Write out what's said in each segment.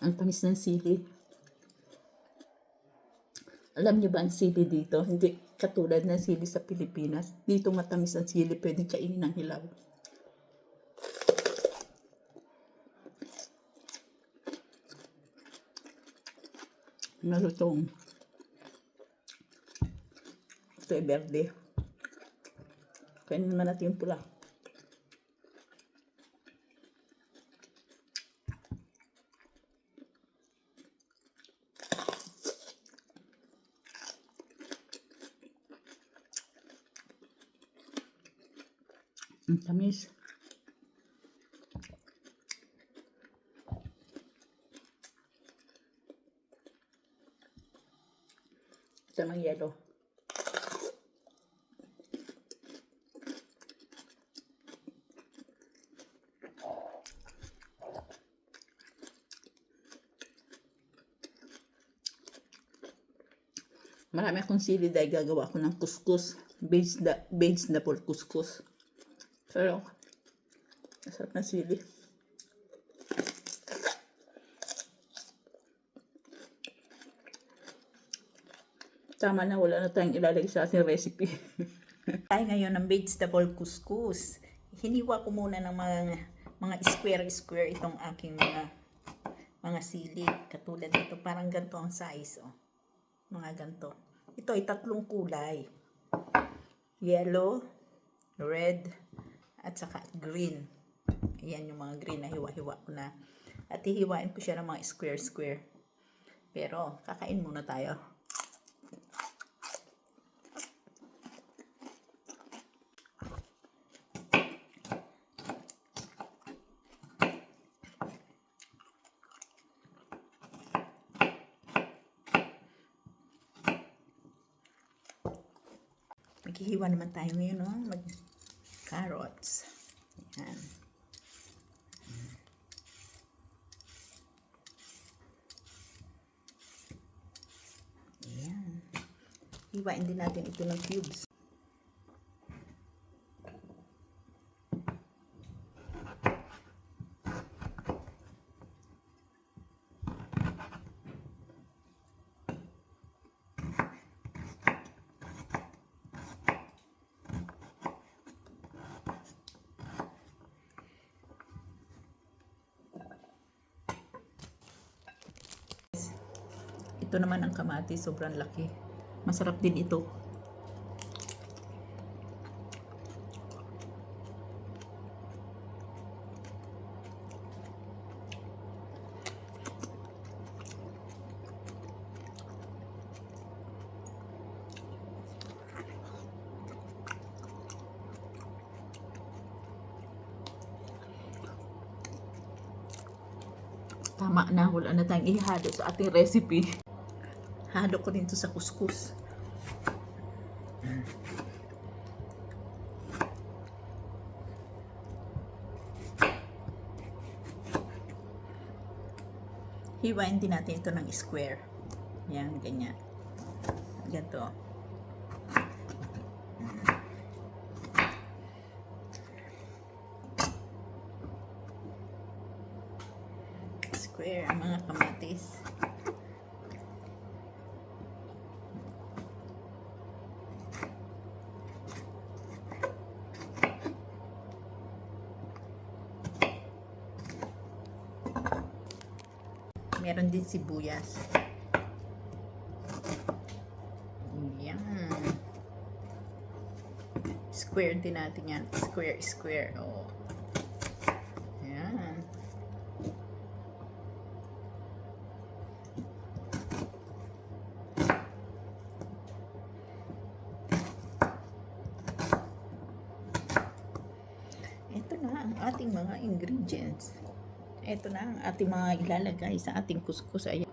Ang tamis ng sili. Alam niyo ba ang sili dito? Hindi katulad ng sili sa Pilipinas. Dito matamis ang sili, pwedeng kainin ng hilaw. Malutong. Ito ay berde. Kainin naman natin yung pula. Ang tamis. Ito ng yelo. Marami akong sili dahil gagawa ako ng kuskus. Based na for kuskus. Pero, masarap na sili. Tama na, wala na tayong ilalagay sa ating recipe. Tayo ngayon ng vegetable kuskus. Hiniwa ko muna ng mga square itong aking mga sili. Katulad nito, parang ganito ang size. Oh. Mga ganito. Ito ay 3 kulay. Yellow, red, at saka green. Ayan yung mga green na hiwa-hiwa ko na. At hihiwain ko siya ng mga square. Pero, kakain muna tayo. Maghihiwa naman tayo ngayon, no? Carrots. Ayan. Ayan. Hiwain din natin ito ng cubes. Ito naman ang kamatis, sobrang laki. Masarap din ito. Tama na, wala na tayong ihalo sa ating recipe. Halo ko din ito sa kuskus. Hiwain din natin ito ng square. Yan, ganyan. Ganito. Square ang mga kamatis. Meron din sibuyas. Yan. Square din natin yan. Square. Oh. Yan. Ito na ang ating mga ingredients. Ito na ang ating mga ilalagay sa ating kuskus. Ayan.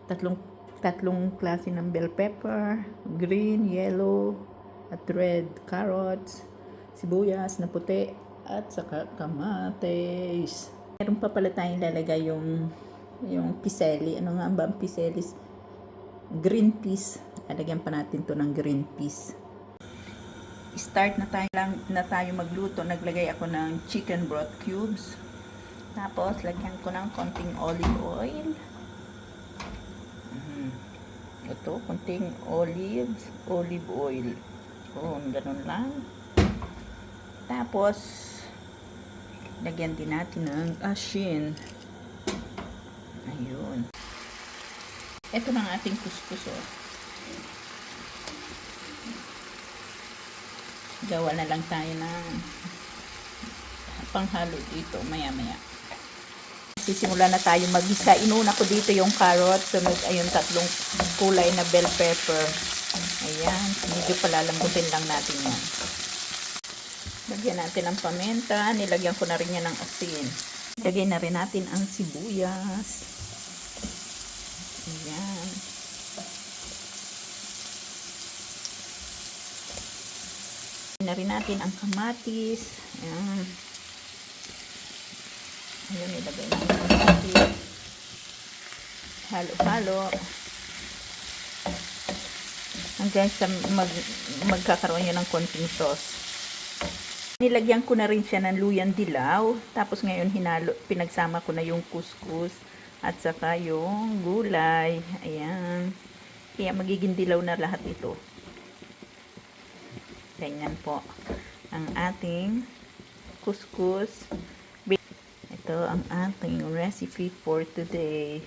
Tatlong klase ng bell pepper, green, yellow, at red, carrots, sibuyas na puti, at saka kamatis. Meron pa pala tayong ilalagay yung piseli. Ano nga ba ang piseli? Green peas. Lalagyan pa natin to ng green peas. Start na tayo magluto. Naglagay ako ng chicken broth cubes. Tapos, lagyan ko ng konting olive oil. Ito, konting olive oil. Ganun lang. Tapos, lagyan din natin ng asin. Ayun. Ito ng ating kuskus, oh. Gawa na lang tayo ng panghalo dito maya-maya. Sisimula na tayo mag-isa. Inuna ko dito yung carrot, sunod ayun 3 kulay na bell pepper. Ayan, medyo palalambutin lang natin yan. Lagyan natin ang paminta, nilagyan ko na rin yan ng asin. Lagyan na rin natin ang sibuyas. Ayan. Na rin natin ang kamatis. Ayan. Ayan, nilagay natin ang kamatis. Halo-halo. Hanggang sa magkakaroon yan ng konting sauce. Nilagyan ko na rin siya ng luyang dilaw. Tapos ngayon pinagsama ko na yung kuskus at saka yung gulay. Ayan. Kaya magiging dilaw na lahat ito. Ganyan po ang ating kuskus. Ito ang ating recipe for today.